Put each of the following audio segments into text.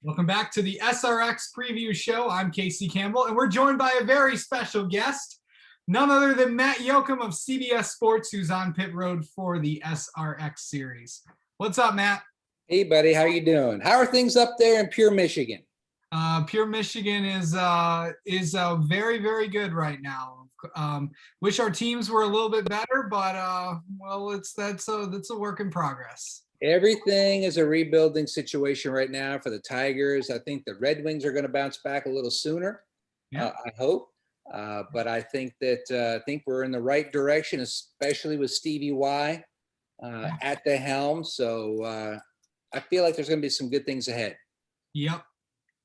Welcome back to the SRX preview show. I'm Casey Campbell, and we're joined by a very special guest, none other than Matt Yocum of CBS Sports, who's on pit road for the SRX series. What's up, Matt? Hey, buddy. How you doing? How are things up there in Pure Michigan? Pure Michigan is very, very good right now. Wish our teams were a little bit better, but well, that's a work in progress. Everything is a rebuilding situation right now for the Tigers. I think the Red Wings are going to bounce back a little sooner. Yeah. I hope. But I think we're in the right direction, especially with Stevie Y at the helm. So I feel like there's going to be some good things ahead. Yep.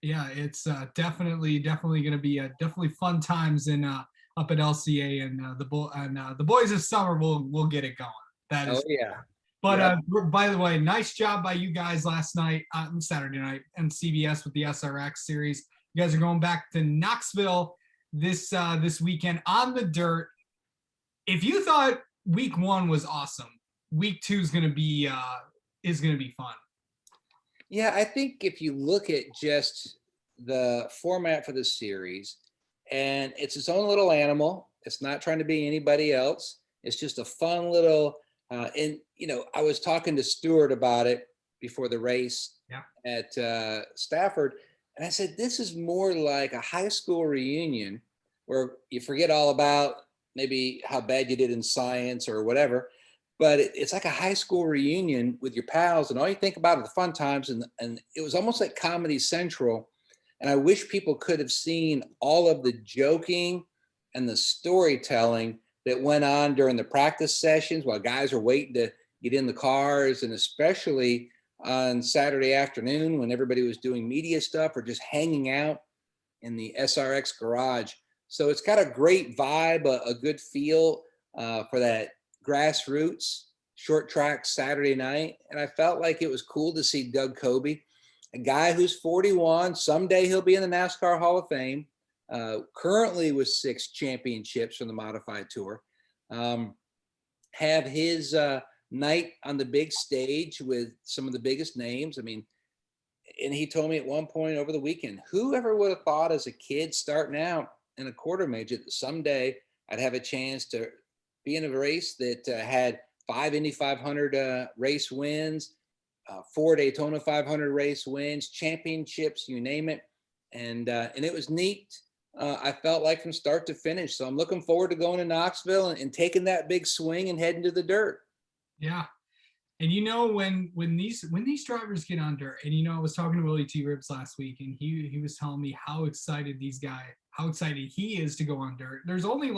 Yeah, it's definitely going to be definitely fun times in up at LCA, and the boys of summer will get it going. That is. Oh yeah. But yep. By the way, nice job by you guys last night, Saturday night, and CBS with the SRX series. You guys are going back to Knoxville this weekend on the dirt. If you thought week one was awesome, week two is going to be fun. Yeah, I think if you look at just the format for the series, and it's its own little animal, it's not trying to be anybody else. It's just a fun little. And I was talking to Stewart about it before the race at Stafford, and I said this is more like a high school reunion where you forget all about maybe how bad you did in science or whatever, but it's like a high school reunion with your pals, and all you think about are the fun times. And it was almost like Comedy Central, and I wish people could have seen all of the joking and the storytelling that went on during the practice sessions while guys are waiting to get in the cars, and especially on Saturday afternoon when everybody was doing media stuff or just hanging out in the SRX garage. So it's got a great vibe, a good feel for that grassroots short track Saturday night. And I felt like it was cool to see Doug Coby, a guy who's 41. Someday he'll be in the NASCAR Hall of Fame. Currently with 6 championships from the modified tour, have his night on the big stage with some of the biggest names. I mean, and he told me at one point over the weekend, whoever would have thought as a kid starting out in a quarter midget that someday I'd have a chance to be in a race that had 5 Indy 500 race wins, 4 Daytona 500 race wins, championships, you name it. And it was neat. I felt like from start to finish. So I'm looking forward to going to Knoxville and taking that big swing and heading to the dirt. Yeah. And when these drivers get on dirt, and I was talking to Willie T last week, and he was telling me how excited he is to go on dirt. There's only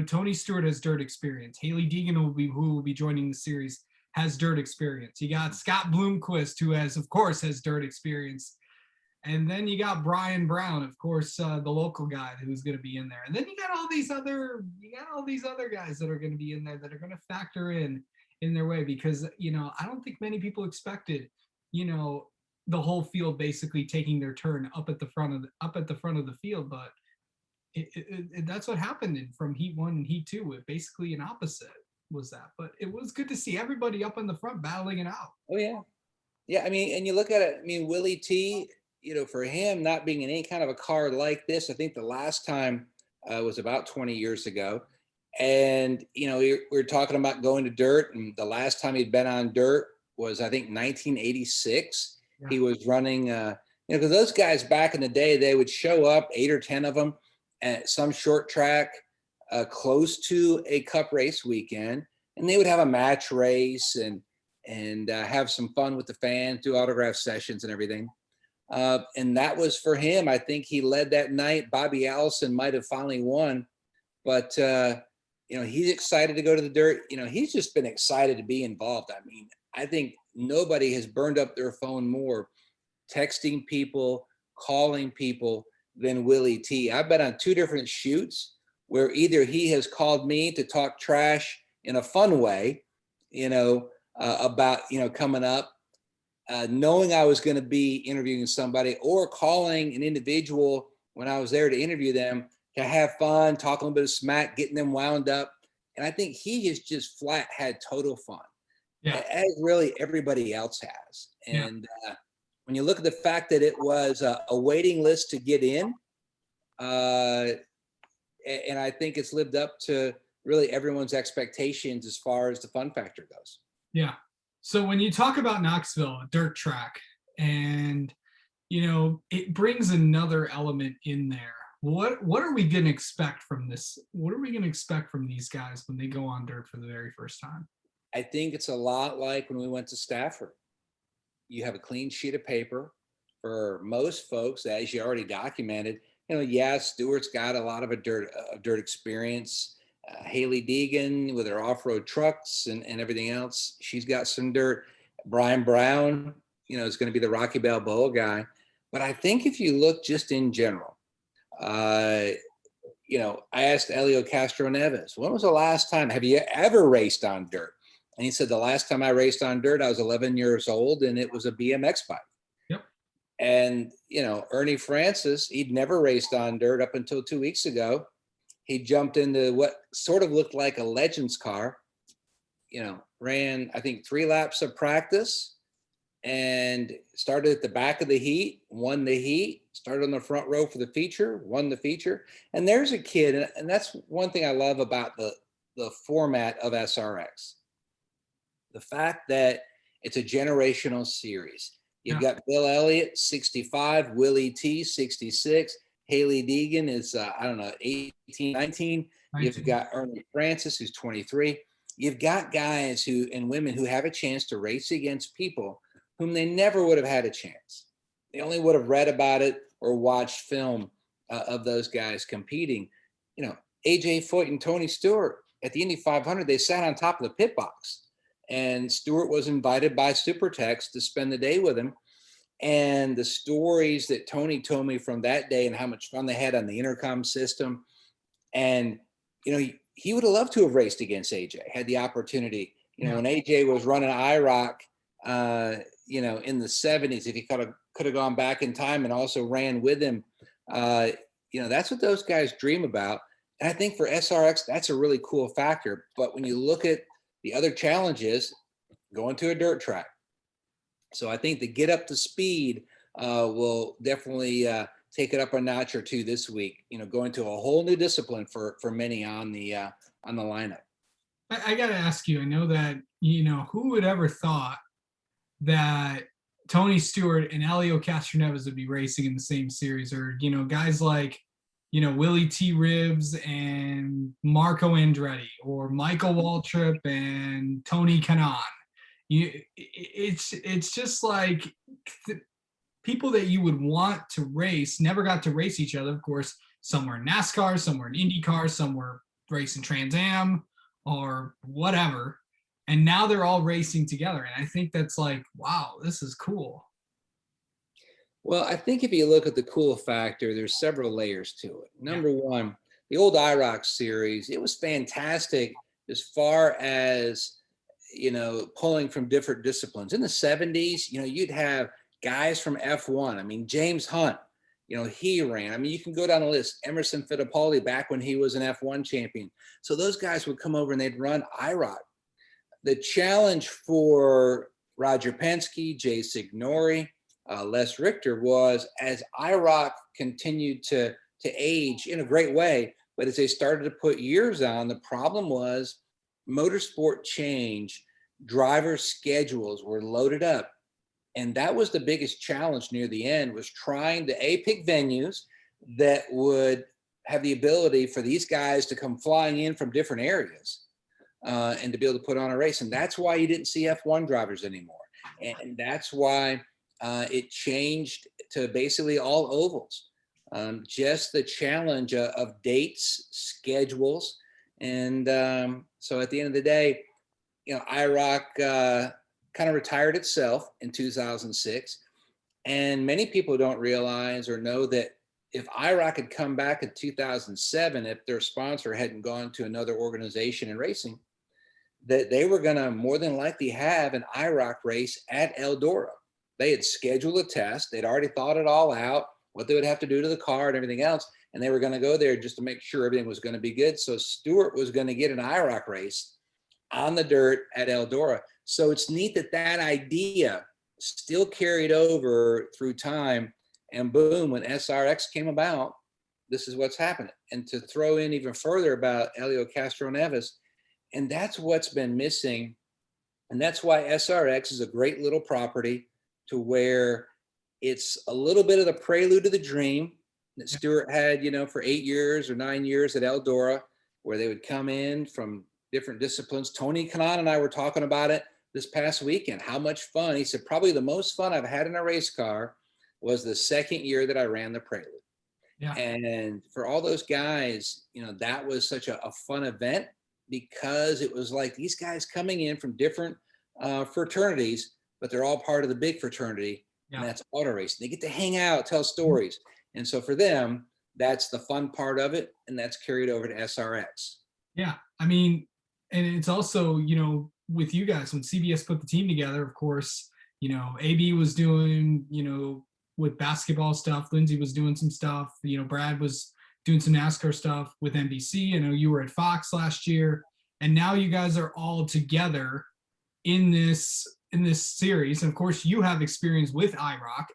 Tony Stewart has dirt experience. Hailie Deegan who will be joining the series has dirt experience. You got Scott Bloomquist, who has dirt experience. And then you got Brian Brown, of course, the local guy who's going to be in there. And then you got all these other guys that are going to be in there that are going to factor in their way, because I don't think many people expected the whole field basically taking their turn up at the front of the field, but that's what happened from Heat 1 and Heat 2. It basically an opposite was that, but it was good to see everybody up in the front battling it out. Oh yeah. I mean, and you look at it. I mean, Willie T. For him not being in any kind of a car like this, I think the last time was about 20 years ago. And, we were talking about going to dirt, and the last time he'd been on dirt was, I think, 1986. Yeah. He was running, because those guys back in the day, they would show up, 8 or 10 of them, at some short track close to a cup race weekend, and they would have a match race and have some fun with the fans, do autograph sessions and everything. And that was for him. I think he led that night. Bobby Allison might have finally won, but he's excited to go to the dirt. He's just been excited to be involved. I mean, I think nobody has burned up their phone more texting people, calling people than Willie T. I've been on 2 different shoots where either he has called me to talk trash in a fun way, about, coming up, knowing I was going to be interviewing somebody, or calling an individual when I was there to interview them to have fun, talk a little bit of smack, getting them wound up. And I think he has just flat had total fun, as really everybody else has. And when you look at the fact that it was a waiting list to get in, and I think it's lived up to really everyone's expectations as far as the fun factor goes. Yeah. So when you talk about Knoxville, a dirt track, and it brings another element in there. What are we going to expect from this? What are we going to expect from these guys when they go on dirt for the very first time? I think it's a lot like when we went to Stafford. You have a clean sheet of paper for most folks, as you already documented. Yeah, Stewart's got a lot of dirt experience. Haley Deegan with her off-road trucks and everything else, she's got some dirt. Brian Brown, is going to be the Rocky Balboa guy. But I think if you look just in general, I asked Elio Castro Neves, when was the last time, have you ever raced on dirt? And he said, the last time I raced on dirt, I was 11 years old and it was a BMX bike. Yep. And, Ernie Francis, he'd never raced on dirt up until 2 weeks ago. He jumped into what sort of looked like a Legends car, ran, I think, 3 laps of practice and started at the back of the heat, won the heat, started on the front row for the feature, won the feature. And there's a kid, and that's one thing I love about the format of SRX. The fact that it's a generational series. You've got Bill Elliott, 65, Willie T, 66, Haley Deegan is, 18, 19. You've got Ernie Francis, who's 23. You've got guys and women who have a chance to race against people whom they never would have had a chance. They only would have read about it or watched film of those guys competing. AJ Foyt and Tony Stewart at the Indy 500, they sat on top of the pit box. And Stewart was invited by Supertex to spend the day with him. And the stories that Tony told me from that day and how much fun they had on the intercom system. And, he would have loved to have raced against AJ, had the opportunity. When AJ was running IROC, in the 70s, if he could have gone back in time and also ran with him, that's what those guys dream about. And I think for SRX, that's a really cool factor. But when you look at the other challenge is going to a dirt track. So I think the get up to speed will definitely take it up a notch or two this week, going to a whole new discipline for many on the lineup. I got to ask you, I know that, who would ever thought that Tony Stewart and Elio Castroneves would be racing in the same series, or, guys like, Willie T. Ribbs and Marco Andretti, or Michael Waltrip and Tony Kanaan. It's just like people that you would want to race never got to race each other. Of course, some were in NASCAR, some were in IndyCar, some were racing Trans Am or whatever. And now they're all racing together. And I think that's like, wow, this is cool. Well, I think if you look at the cool factor, there's several layers to it. Number one, the old IROC series, it was fantastic as far as, pulling from different disciplines. In the 70s, you'd have guys from F1. I mean, James Hunt, he ran. I mean, you can go down the list. Emerson Fittipaldi back when he was an F1 champion. So those guys would come over and they'd run IROC. The challenge for Roger Penske, Jay Signori, Les Richter was, as IROC continued to age in a great way, but as they started to put years on, the problem was motorsport change, driver schedules were loaded up. And that was the biggest challenge near the end, was trying to pick venues that would have the ability for these guys to come flying in from different areas and to be able to put on a race. And that's why you didn't see F1 drivers anymore. And that's why it changed to basically all ovals. Just the challenge of dates, schedules. And so at the end of the day, IROC kind of retired itself in 2006. And many people don't realize or know that if IROC had come back in 2007, if their sponsor hadn't gone to another organization in racing, that they were going to more than likely have an IROC race at Eldora. They had scheduled a test. They'd already thought it all out, what they would have to do to the car and everything else. And they were going to go there just to make sure everything was going to be good. So Stewart was going to get an IROC race on the dirt at Eldora. So it's neat that idea still carried over through time. And boom, when SRX came about, this is what's happening. And to throw in even further about Helio Castroneves, and that's what's been missing. And that's why SRX is a great little property, to where it's a little bit of the prelude to the dream that Stewart had, for 8 years or 9 years at Eldora, where they would come in from different disciplines. Tony Kanaan and I were talking about it this past weekend, how much fun. He said, probably the most fun I've had in a race car was the second year that I ran the prelude. Yeah. And for all those guys, that was such a fun event, because it was like these guys coming in from different fraternities, but they're all part of the big fraternity, and that's auto racing. They get to hang out, tell stories. And so for them, that's the fun part of it, and that's carried over to SRX. Yeah, I mean, and it's also, with you guys, when CBS put the team together, of course, AB was doing, with basketball stuff, Lindsay was doing some stuff, Brad was doing some NASCAR stuff with NBC. I know you were at Fox last year, and now you guys are all together in this series. And of course, you have experience with IROC,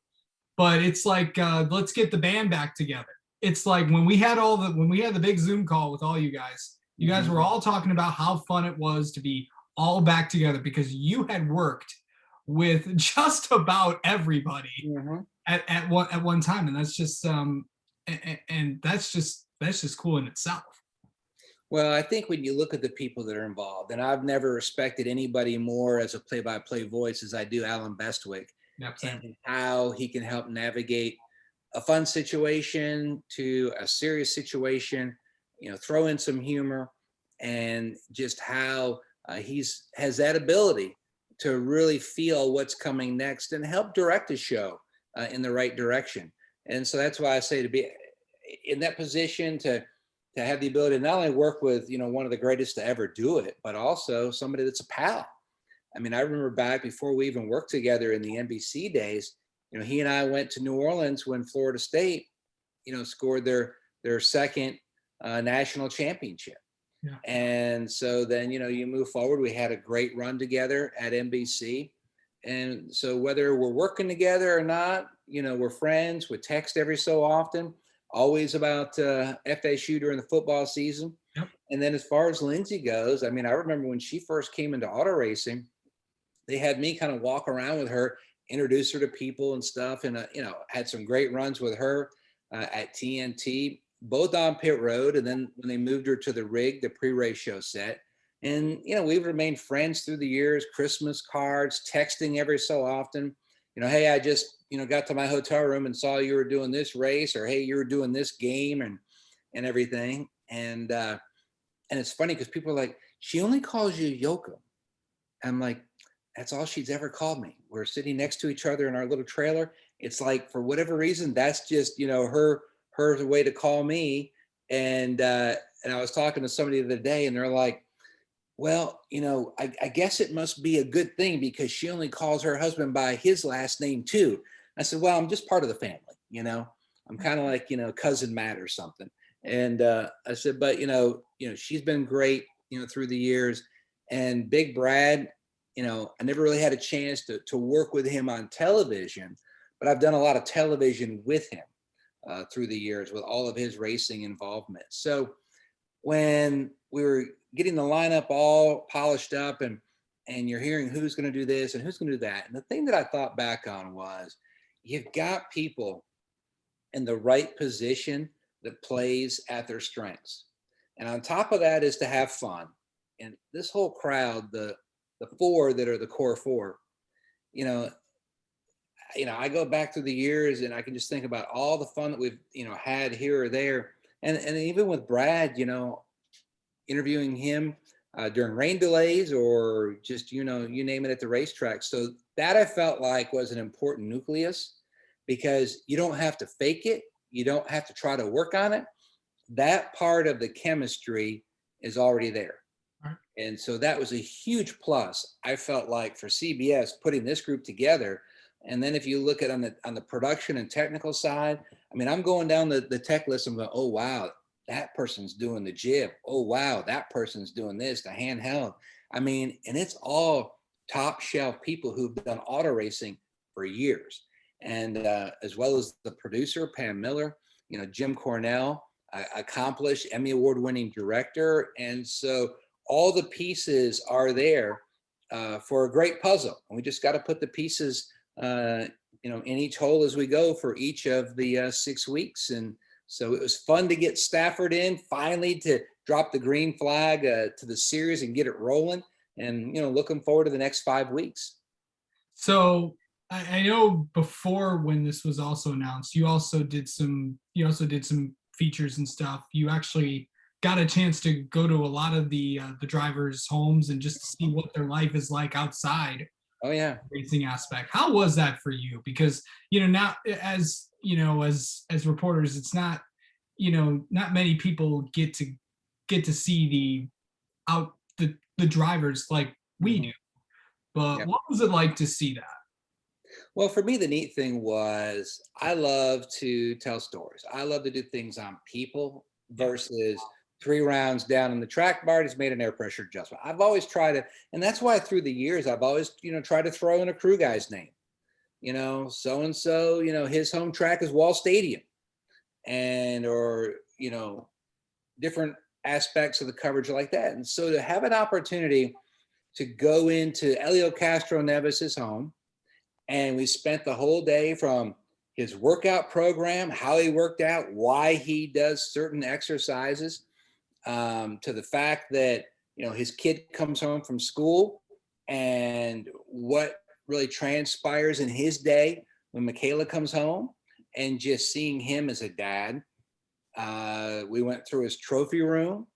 but it's like, let's get the band back together. It's like when we had the big Zoom call with all you guys were all talking about how fun it was to be all back together, because you had worked with just about everybody at one time. And that's just, and that's just cool in itself. Well, I think when you look at the people that are involved, and I've never respected anybody more as a play-by-play voice as I do Alan Bestwick, and how he can help navigate a fun situation to a serious situation, throw in some humor, and just how has that ability to really feel what's coming next and help direct a show in the right direction. And so that's why I say, to be in that position, to have the ability to not only work with, one of the greatest to ever do it, but also somebody that's a pal. I mean, I remember back before we even worked together in the NBC days, he and I went to New Orleans when Florida State, scored their second national championship. Yeah. And so then, you move forward. We had a great run together at NBC. And so whether we're working together or not, we're friends. We text every so often, always about FSU during the football season. Yep. And then as far as Lindsay goes, I mean, I remember when she first came into auto racing, they had me kind of walk around with her, introduce her to people and stuff. And, had some great runs with her at TNT, both on pit road. And then when they moved her to the rig, the pre-race show set. And, we've remained friends through the years, Christmas cards, texting every so often. Hey, I just, got to my hotel room and saw you were doing this race, or, hey, you were doing this game and everything. And it's funny because people are like, she only calls you Yocum. I'm like, that's all she's ever called me. We're sitting next to each other in our little trailer. It's like, for whatever reason, that's just, her way to call me. And I was talking to somebody the other day, and they're like, well, I guess it must be a good thing because she only calls her husband by his last name too. I said, well, I'm just part of the family, I'm kind of like, cousin Matt or something. And I said, but, she's been great, through the years. And Big Brad, I never really had a chance to work with him on television, but I've done a lot of television with him through the years with all of his racing involvement. So when we were getting the lineup all polished up, and you're hearing who's going to do this and who's going to do that. And the thing that I thought back on was, you've got people in the right position that plays at their strengths. And on top of that is to have fun. And this whole crowd, the four that are the core four, I go back through the years and I can just think about all the fun that we've, had here or there. And even with Brad, interviewing him during rain delays, or just, you name it, at the racetrack. So that I felt like was an important nucleus, because you don't have to fake it. You don't have to try to work on it. That part of the chemistry is already there. Right. And so that was a huge plus, I felt like, for CBS putting this group together. And then if you look at on the production and technical side, I mean, I'm going down the tech list. I'm going, oh, wow, that person's doing the jib. Oh, wow, that person's doing this, the handheld. I mean, and it's all top shelf people who've done auto racing for years. And as well as the producer, Pam Miller, Jim Cornell, accomplished Emmy award-winning director. And so all the pieces are there for a great puzzle. And we just got to put the pieces, in each hole as we go for each of the 6 weeks. And so it was fun to get Stafford in, finally to drop the green flag to the series and get it rolling. And, looking forward to the next 5 weeks. So I know before, when this was also announced, you also did some features and stuff. You actually got a chance to go to a lot of the drivers' homes and just see what their life is like outside. Oh yeah. Racing aspect. How was that for you? Because now, as as reporters, it's not not many people get to see the drivers like we do. But Yep. what was it like to see that? Well, for me, the neat thing was I love to tell stories. I love to do things on people versus 3 rounds down in the track bar, he's made an air pressure adjustment. I've always tried to, and that's why through the years, I've always, tried to throw in a crew guy's name. So-and-so, his home track is Wall Stadium, or different aspects of the coverage like that. And so to have an opportunity to go into Elio Castro Nevis's home, and we spent the whole day from his workout program, how he worked out, why he does certain exercises, to the fact that, his kid comes home from school and what really transpires in his day when Michaela comes home, and just seeing him as a dad. We went through his trophy room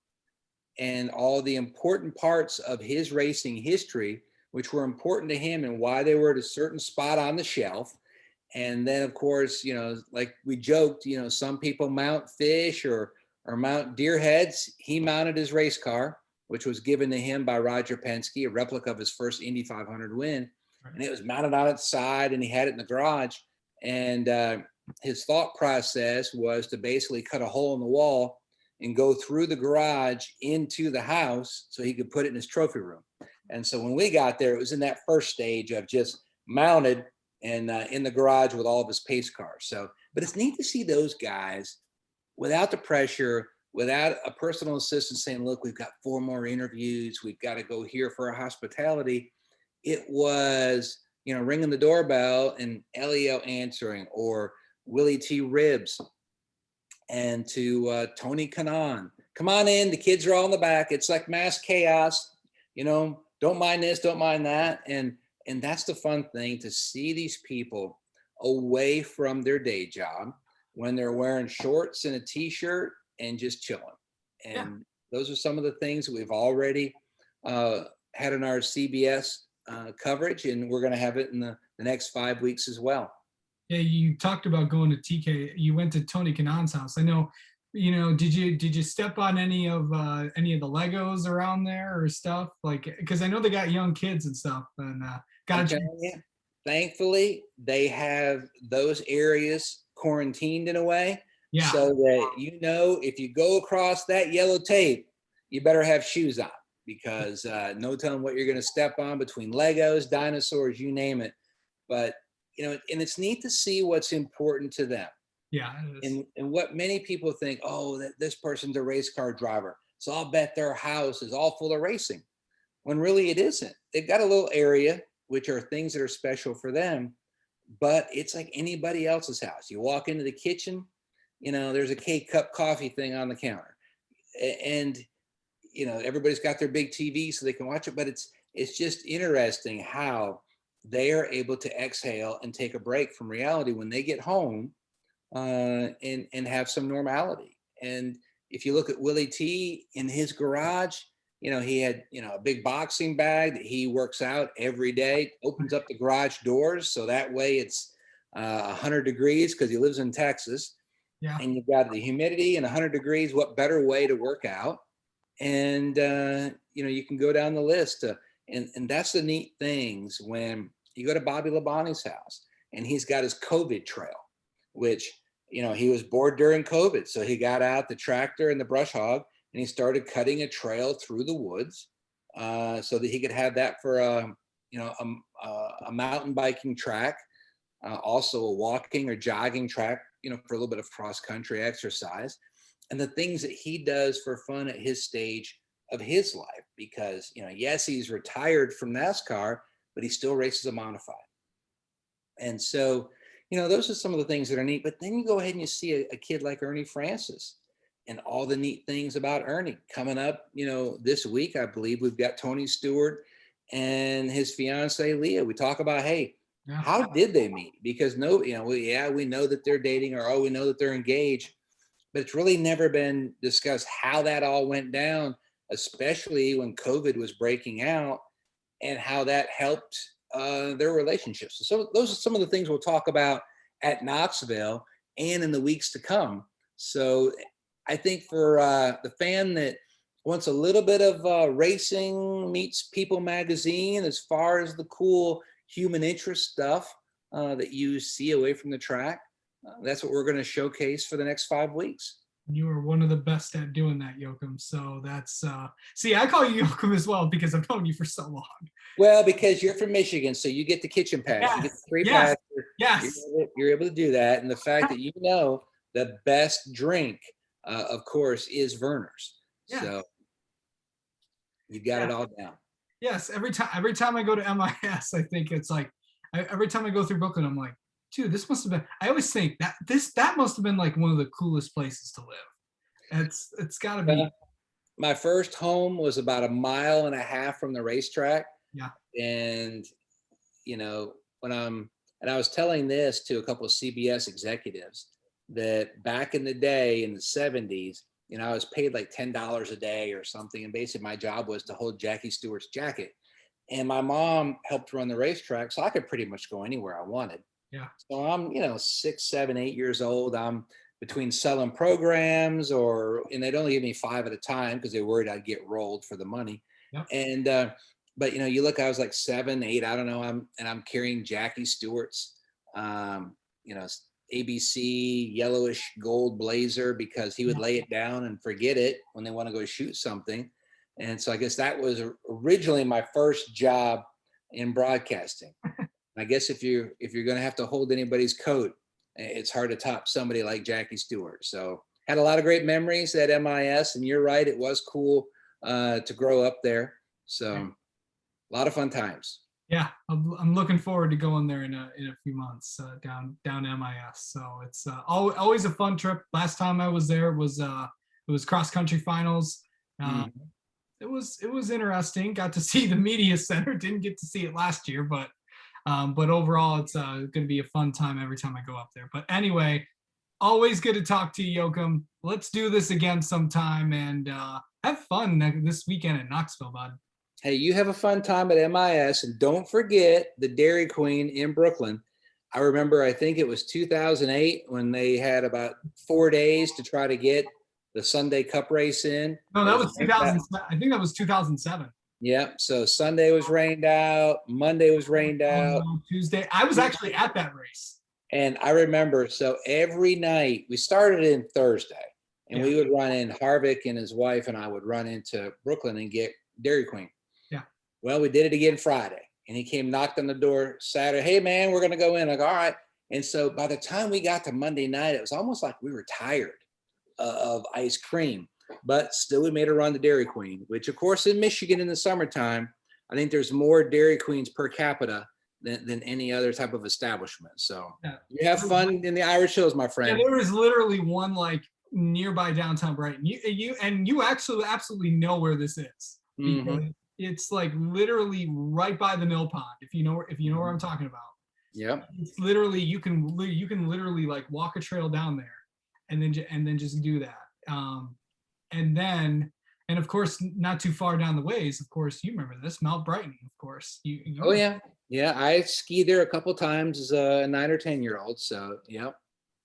and all the important parts of his racing history, which were important to him and why they were at a certain spot on the shelf. And then, of course, like we joked, some people mount fish or mount deer heads. He mounted his race car, which was given to him by Roger Penske, a replica of his first Indy 500 win. And it was mounted on its side, and he had it in the garage. And his thought process was to basically cut a hole in the wall and go through the garage into the house so he could put it in his trophy room. And so when we got there, it was in that first stage of just mounted and in the garage with all of his pace cars. So, but it's neat to see those guys without the pressure, without a personal assistant saying, look, we've got 4 more interviews, we've got to go here for our hospitality. It was, ringing the doorbell and Elio answering, or Willie T ribs, and to Tony Kanaan, come on in, the kids are all in the back. It's like mass chaos, don't mind this, don't mind that. And that's the fun thing, to see these people away from their day job when they're wearing shorts and a t-shirt and just chilling. And those are some of the things that we've already had in our CBS coverage, and we're going to have it in the next 5 weeks as well. Yeah, you talked about going to TK. You went to Tony Kanaan's house. I know, did you step on any of the Legos around there or stuff? Like, because I know they got young kids and stuff, and thankfully they have those areas quarantined in a way, yeah, so that if you go across that yellow tape, you better have shoes on, because no telling what you're going to step on between Legos, dinosaurs, you name it. But and it's neat to see what's important to them. Yeah. And what many people think, oh, that this person's a race car driver, so I'll bet their house is all full of racing. When really it isn't. They've got a little area, which are things that are special for them, but it's like anybody else's house. You walk into the kitchen, there's a K-cup coffee thing on the counter, and everybody's got their big TV so they can watch it. But it's just interesting how they are able to exhale and take a break from reality when they get home, and have some normality. And if you look at Willie T in his garage, he had, a big boxing bag that he works out every day, opens up the garage doors. So that way it's 100 degrees, because he lives in Texas. Yeah. And you've got the humidity and 100 degrees. What better way to work out? And, you can go down the list. And that's the neat things when you go to Bobby Labonte's house, and he's got his COVID trail, which, he was bored during COVID. So he got out the tractor and the brush hog, and he started cutting a trail through the woods, so that he could have that for a mountain biking track. also a walking or jogging track, for a little bit of cross country exercise, and the things that he does for fun at his stage of his life. Because, yes, he's retired from NASCAR, but he still races a modified. And so, those are some of the things that are neat. But then you go ahead and you see a kid like Ernie Francis and all the neat things about Ernie coming up. This week, I believe we've got Tony Stewart and his fiance, Leah. We talk about, hey, how did they meet? Because we know that they're dating, or, we know that they're engaged, but it's really never been discussed how that all went down, especially when COVID was breaking out, and how that helped their relationships. So those are some of the things we'll talk about at Knoxville and in the weeks to come. So I think for the fan that wants a little bit of Racing Meets People magazine, as far as the cool human interest stuff that you see away from the track, that's what we're going to showcase for the next 5 weeks. You are one of the best at doing that, Yocum. So that's I call you Yocum as well because I've known you for so long. Well, because you're from Michigan, so you get the kitchen pass. Yes, you get the free yes, pass. Yes. You're able to do that. And the fact that the best drink, of course, is Verner's. Yeah. So you got it all down. Yes. Every time I go to MIS, I think it's like every time I go through Brooklyn, I'm like, dude, this must have been. I always think that must have been like one of the coolest places to live. It's got to be. My first home was about 1.5 miles from the racetrack. Yeah. And I was telling this to a couple of CBS executives that back in the day in the 70s, I was paid like $10 a day or something, and basically my job was to hold Jackie Stewart's jacket. And my mom helped run the racetrack, so I could pretty much go anywhere I wanted. Yeah. So I'm, 6, 7, 8 years old. I'm between selling programs, and they'd only give me 5 at a time because they were worried I'd get rolled for the money. Yep. And but you look, I was like 7, 8, I don't know. I'm carrying Jackie Stewart's, ABC yellowish gold blazer, because he would lay it down and forget it when they want to go shoot something. And so I guess that was originally my first job in broadcasting. I guess if you're going to have to hold anybody's coat, it's hard to top somebody like Jackie Stewart. So had a lot of great memories at MIS, and you're right, it was cool to grow up there. So a lot of fun times. Yeah, I'm looking forward to going there in a few months down MIS. So it's always a fun trip. Last time I was there it was cross country finals. It was interesting. Got to see the media center. Didn't get to see it last year, but overall it's going to be a fun time every time I go up there. But anyway, always good to talk to you, Yocum. Let's do this again sometime and have fun this weekend at Knoxville, bud. Hey, you have a fun time at MIS, and don't forget the Dairy Queen in Brooklyn. I remember, I think it was 2008 when they had about 4 days to try to get the Sunday Cup race in. No, that was 2000. I think that was 2007. Yeah. So Sunday was rained out. Monday was rained out. Tuesday. I was actually at that race. And I remember, so every night we started in Thursday, and we would run in, Harvick and his wife and I would run into Brooklyn and get Dairy Queen. Yeah. Well, we did it again Friday, and he came, knocked on the door Saturday. Hey man, we're going to go in. Like, all right. And so by the time we got to Monday night, it was almost like we were tired of ice cream, but still we made a run to Dairy Queen, which of course in Michigan in the summertime, I think there's more Dairy Queens per capita than any other type of establishment. So you have fun in the Irish Hills, my friend. Yeah, there is literally one like nearby downtown Brighton. You actually absolutely know where this is. Mm-hmm. It's like literally right by the mill pond. If you know where I'm talking about. Yeah. It's literally you can literally like walk a trail down there, and then just do that. And of course, not too far down the ways. Of course, you remember this, Mount Brighton. Of course, Oh yeah, yeah. I skied there a couple times as a 9 or 10-year-old. So yeah.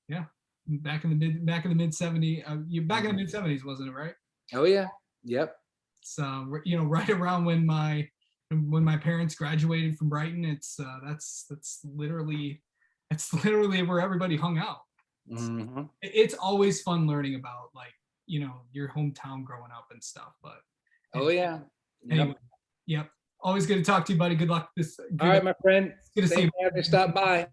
Yeah, back in the mid 70s. You back in the mid 70s, wasn't it? Right. Oh yeah. Yep. So right around when my parents graduated from Brighton, that's literally where everybody hung out. Mm-hmm. It's always fun learning about like your hometown growing up and stuff. But oh yeah. Anyway, yep. Always good to talk to you, buddy. Good luck. All right, my friend. Good to see you. Stop by.